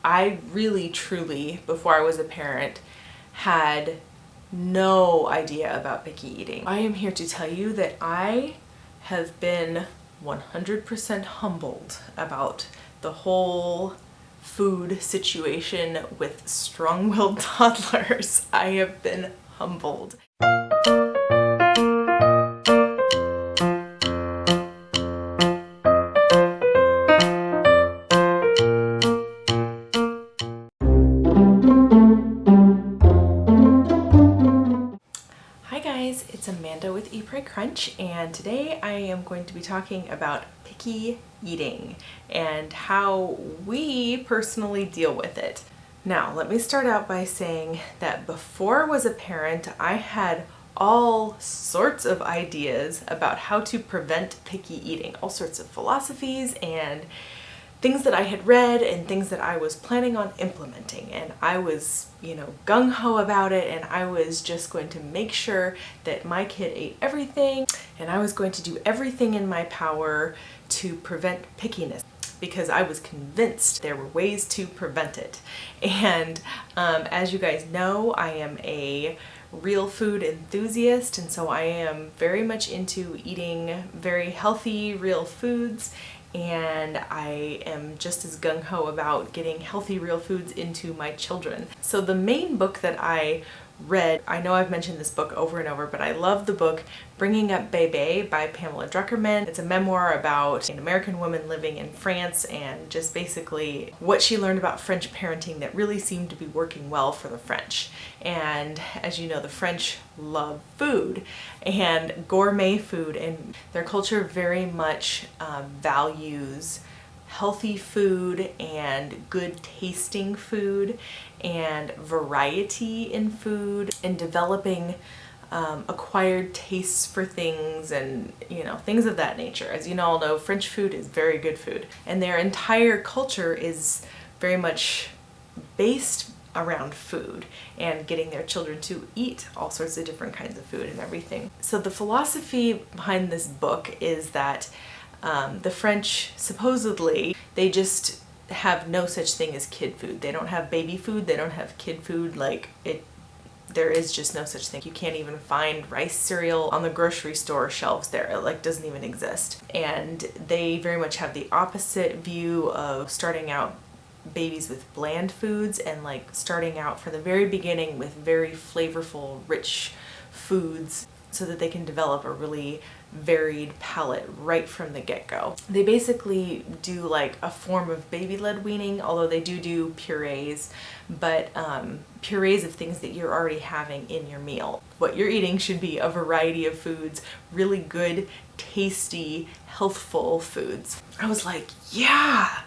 I really, truly, before I was a parent, had no idea about picky eating. I am here to tell you that I have been 100% humbled about the whole food situation with strong-willed toddlers. I have been humbled. It's Amanda with Eat Pray Crunch, and today I am going to be talking about picky eating and how we personally deal with it. Now, let me start out by saying that before I was a parent, I had all sorts of ideas about how to prevent picky eating, all sorts of philosophies and things that I had read and things that I was planning on implementing, and I was, gung-ho about it, and I was just going to make sure that my kid ate everything, and I was going to do everything in my power to prevent pickiness because I was convinced there were ways to prevent it. And as you guys know, I am a real food enthusiast, and so I am very much into eating very healthy, real foods. And I am just as gung-ho about getting healthy real foods into my children. So the main book that I read, I know I've mentioned this book over and over, but I love the book Bringing Up Bébé by Pamela Druckerman. It's a memoir about an American woman living in France and just basically what she learned about French parenting that really seemed to be working well for the French. And as you know, the French love food and gourmet food, and their culture very much values healthy food and good tasting food and variety in food and developing acquired tastes for things and things of that nature. As you all know, French food is very good food, and their entire culture is very much based around food and getting their children to eat all sorts of different kinds of food and everything. So the philosophy behind this book is that the French, supposedly, they just have no such thing as kid food. They don't have baby food, they don't have kid food, there is just no such thing. You can't even find rice cereal on the grocery store shelves there. It doesn't even exist. And they very much have the opposite view of starting out babies with bland foods and starting out from the very beginning with very flavorful, rich foods so that they can develop a really varied palate right from the get-go. They basically do a form of baby-led weaning, although they do purees, but purees of things that you're already having in your meal. What you're eating should be a variety of foods, really good, tasty, healthful foods. I was like, yeah,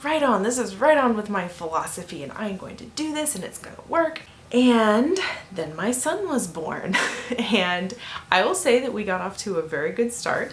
right on, this is right on with my philosophy, and I'm going to do this and it's gonna work. And then my son was born, and I will say that we got off to a very good start.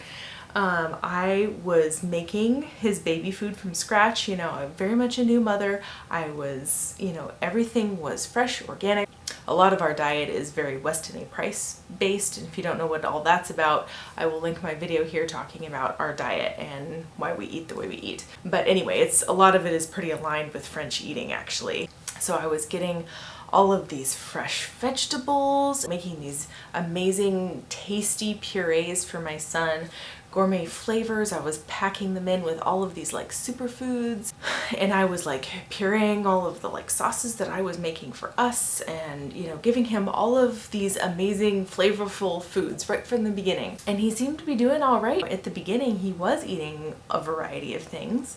I was making his baby food from scratch. I'm very much a new mother. I was, everything was fresh, organic. A lot of our diet is very Weston A. Price based, and if you don't know what all that's about, I will link my video here talking about our diet and why we eat the way we eat. But anyway, a lot of it is pretty aligned with French eating, actually. So I was getting all of these fresh vegetables, making these amazing tasty purees for my son, gourmet flavors. I was packing them in with all of these superfoods, and I was pureeing all of the sauces that I was making for us, and giving him all of these amazing flavorful foods right from the beginning. And he seemed to be doing all right. At the beginning, he was eating a variety of things.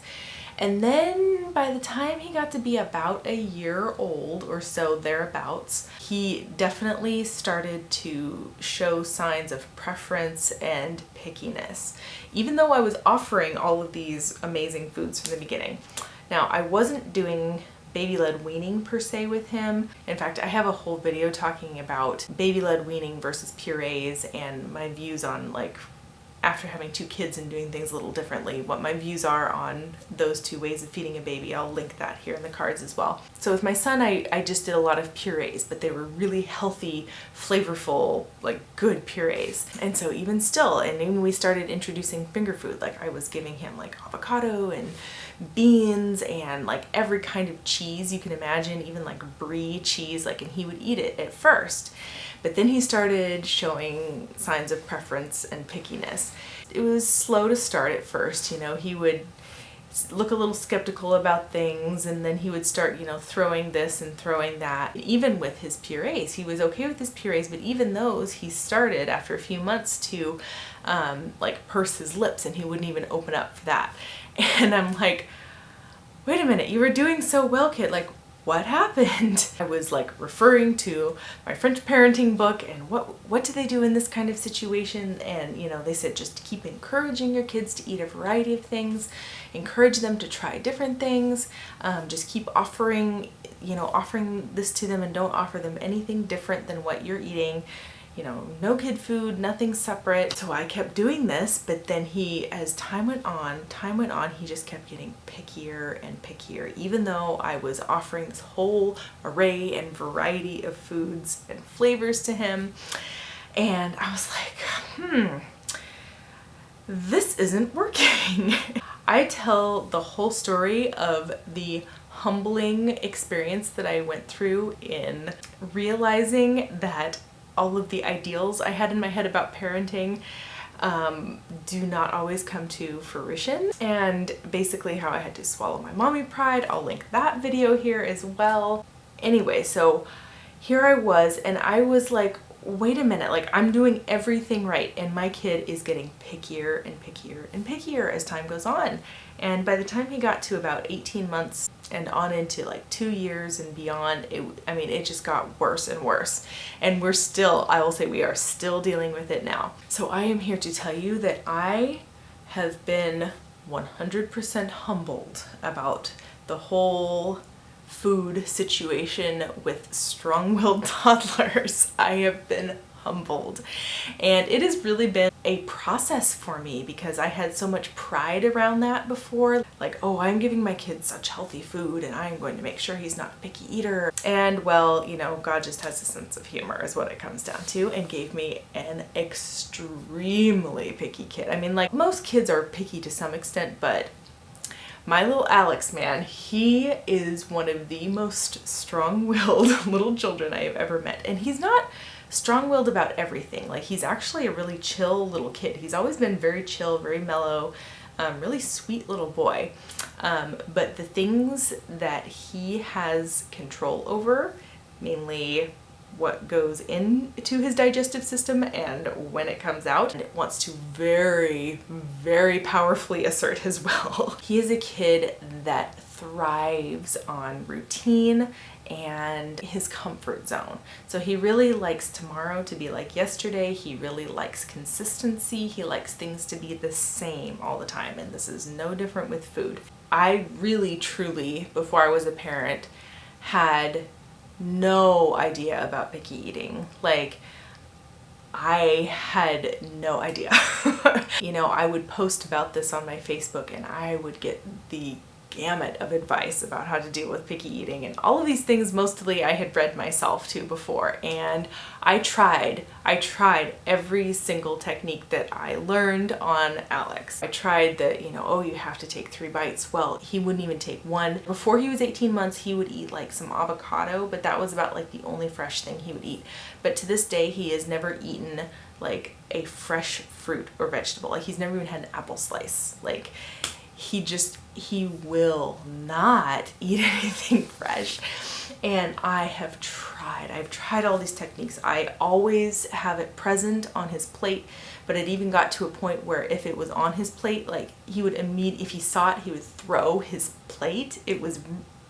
And then by the time he got to be about a year old or so, thereabouts, he definitely started to show signs of preference and pickiness, even though I was offering all of these amazing foods from the beginning. Now, I wasn't doing baby-led weaning per se with him. In fact, I have a whole video talking about baby-led weaning versus purees and my views on after having two kids and doing things a little differently, what my views are on those two ways of feeding a baby. I'll link that here in the cards as well. So with my son, I just did a lot of purees, but they were really healthy, flavorful, good purees. And so even still, and then we started introducing finger food, I was giving him avocado and beans and like every kind of cheese you can imagine, even like brie cheese, like, and he would eat it at first. But then he started showing signs of preference and pickiness. It was slow to start at first, you know, he would look a little skeptical about things, and then he would start, you know, throwing this and throwing that. Even with his purees, he was okay with his purees, but even those, he started after a few months to like purse his lips, and he wouldn't even open up for that. And I'm like, wait a minute, you were doing so well, kid, like what happened? I was like referring to my French parenting book and what do they do in this kind of situation? And you know, they said just keep encouraging your kids to eat a variety of things, encourage them to try different things, just keep offering, you know, offering this to them, and don't offer them anything different than what you're eating. You know, no kid food, nothing separate. So I kept doing this, but then he, as time went on, he just kept getting pickier and pickier, even though I was offering this whole array and variety of foods and flavors to him. And I was like, this isn't working. I tell the whole story of the humbling experience that I went through in realizing that all of the ideals I had in my head about parenting do not always come to fruition, and basically how I had to swallow my mommy pride. I'll link that video here as well. Anyway, so here I was, and I was like, wait a minute, like I'm doing everything right, and my kid is getting pickier and pickier and pickier as time goes on. And by the time he got to about 18 months and on into like 2 years and beyond, it just got worse and worse. And we're still, I will say we are still dealing with it now. So I am here to tell you that I have been 100% humbled about the whole food situation with strong-willed toddlers. I have been humbled, and it has really been a process for me because I had so much pride around that before, like, oh, I'm giving my kid such healthy food and I'm going to make sure he's not a picky eater. And well, you know, God just has a sense of humor is what it comes down to, and gave me an extremely picky kid. I mean, like most kids are picky to some extent, but my little Alex, man, he is one of the most strong-willed little children I have ever met. And he's not strong-willed about everything. Like, he's actually a really chill little kid. He's always been very chill, very mellow, really sweet little boy. But the things that he has control over, mainly what goes into his digestive system and when it comes out, and it wants to very, very powerfully assert his will. He is a kid that thrives on routine and his comfort zone. So he really likes tomorrow to be like yesterday. He really likes consistency. He likes things to be the same all the time, and this is no different with food. I really, truly, before I was a parent, had no idea about picky eating. Like, I had no idea. You know, I would post about this on my Facebook and I would get the gamut of advice about how to deal with picky eating, and all of these things mostly I had read myself too before, and I tried every single technique that I learned on Alex. I tried the, you know, oh, you have to take 3 bites. Well, he wouldn't even take one. Before he was 18 months, he would eat like some avocado, but that was about like the only fresh thing he would eat. But to this day, he has never eaten like a fresh fruit or vegetable. Like, he's never even had an apple slice. Like, he will not eat anything fresh. And I've tried all these techniques. I always have it present on his plate, but it even got to a point where if it was on his plate, like, he would if he saw it, he would throw his plate. It was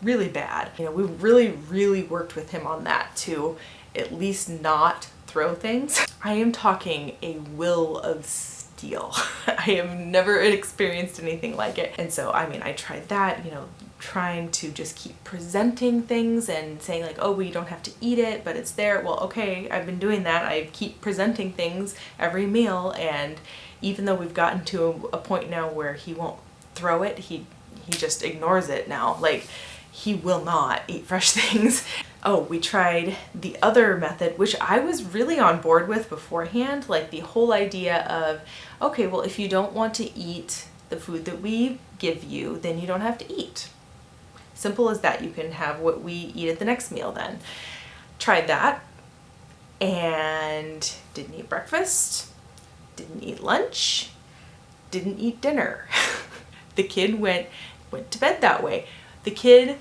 really bad. You know, we really worked with him on that to at least not throw things. I am talking a will of steel. I have never experienced anything like it. And so, I mean, I tried that, you know, trying to just keep presenting things and saying like, oh, well, you don't have to eat it, but it's there. Well, okay, I've been doing that. I keep presenting things every meal, and even though we've gotten to a point now where he won't throw it, he just ignores it now. Like, he will not eat fresh things. Oh, we tried the other method, which I was really on board with beforehand, like the whole idea of, okay, well, if you don't want to eat the food that we give you, then you don't have to eat. Simple as that. You can have what we eat at the next meal then. Tried that and didn't eat breakfast, didn't eat lunch, didn't eat dinner. The kid went to bed that way. The kid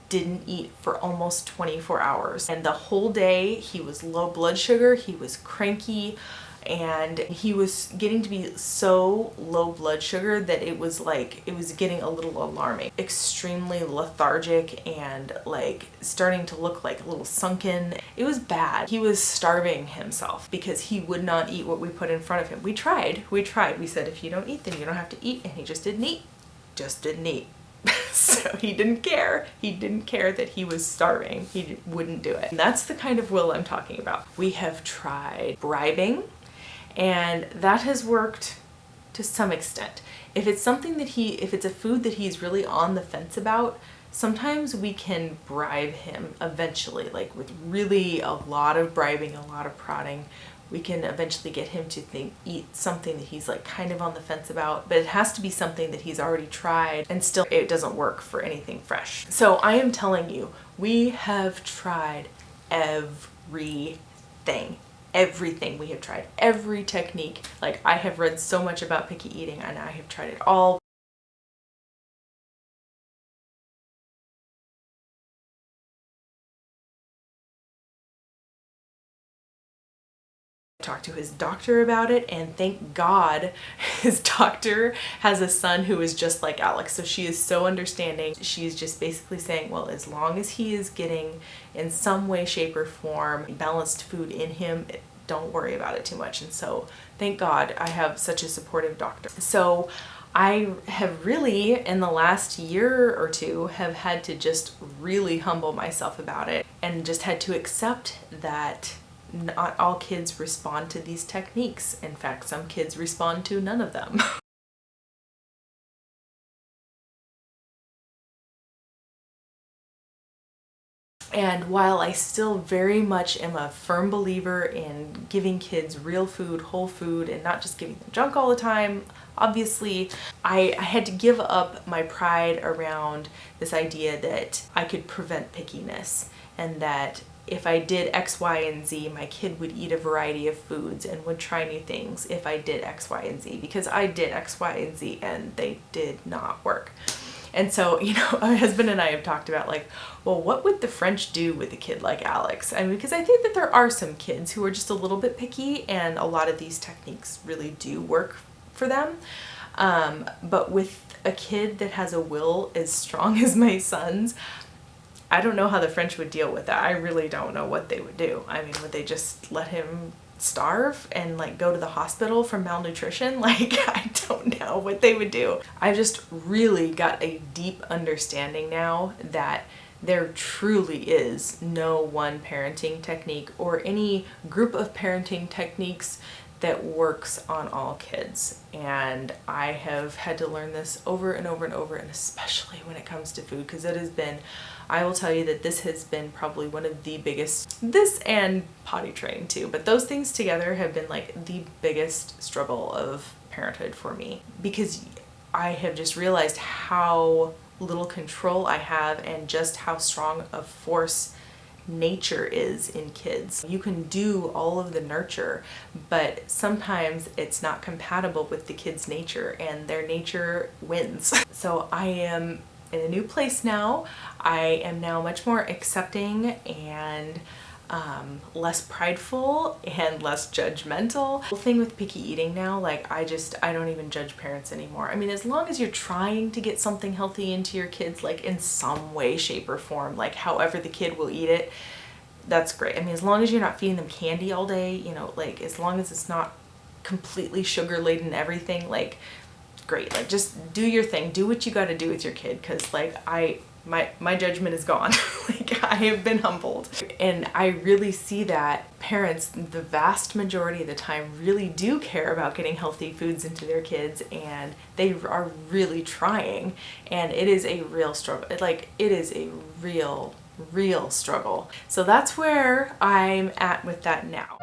didn't eat for almost 24 hours. And the whole day he was low blood sugar, he was cranky, and he was getting to be so low blood sugar that it was getting a little alarming. Extremely lethargic and like starting to look like a little sunken. It was bad. He was starving himself because he would not eat what we put in front of him. We tried. We said, if you don't eat, then you don't have to eat. And he just didn't eat. Just didn't eat. So he didn't care. He didn't care that he was starving. He wouldn't do it. And that's the kind of will I'm talking about. We have tried bribing, and that has worked to some extent. If it's something that if it's a food that he's really on the fence about, sometimes we can bribe him eventually, like with really a lot of bribing, a lot of prodding. We can eventually get him to eat something that he's like kind of on the fence about, but it has to be something that he's already tried and still it doesn't work for anything fresh. So I am telling you, we have tried everything. Everything we have tried, every technique. Like, I have read so much about picky eating and I have tried it all. Talked to his doctor about it, and thank God his doctor has a son who is just like Alex, so she is so understanding. She's just basically saying, well, as long as he is getting in some way, shape, or form balanced food in him, don't worry about it too much. And so thank God I have such a supportive doctor. So I have really, in the last year or two, have had to just really humble myself about it and just had to accept that not all kids respond to these techniques. In fact, some kids respond to none of them. And while I still very much am a firm believer in giving kids real food, whole food, and not just giving them junk all the time, obviously I had to give up my pride around this idea that I could prevent pickiness, and that if I did X, Y, and Z, my kid would eat a variety of foods and would try new things if I did X, Y, and Z, because I did X, Y, and Z and they did not work. And so, you know, my husband and I have talked about, like, well, what would the French do with a kid like Alex? I mean, because I think that there are some kids who are just a little bit picky, and a lot of these techniques really do work for them. But with a kid that has a will as strong as my son's, I don't know how the French would deal with that. I really don't know what they would do. I mean, would they just let him starve and like go to the hospital for malnutrition? Like, I don't know what they would do. I've just really got a deep understanding now that there truly is no one parenting technique or any group of parenting techniques that works on all kids. And I have had to learn this over and over and over, and especially when it comes to food, because it has been, I will tell you that this has been probably one of the biggest, this and potty training too, but those things together have been like the biggest struggle of parenthood for me, because I have just realized how little control I have and just how strong a force nature is in kids. You can do all of the nurture, but sometimes it's not compatible with the kid's nature, and their nature wins. So I am in a new place now. I am now much more accepting and less prideful and less judgmental. The thing with picky eating now, like, I don't even judge parents anymore. I mean, as long as you're trying to get something healthy into your kids, like in some way, shape, or form, like however the kid will eat it, that's great. I mean, as long as you're not feeding them candy all day, you know, like as long as it's not completely sugar laden everything, like, great. Like, just do your thing, do what you got to do with your kid, because like my judgment is gone. Like, I have been humbled, and I really see that parents, the vast majority of the time, really do care about getting healthy foods into their kids, and they are really trying, and it is a real struggle. Like, it is a real struggle. So that's where I'm at with that now.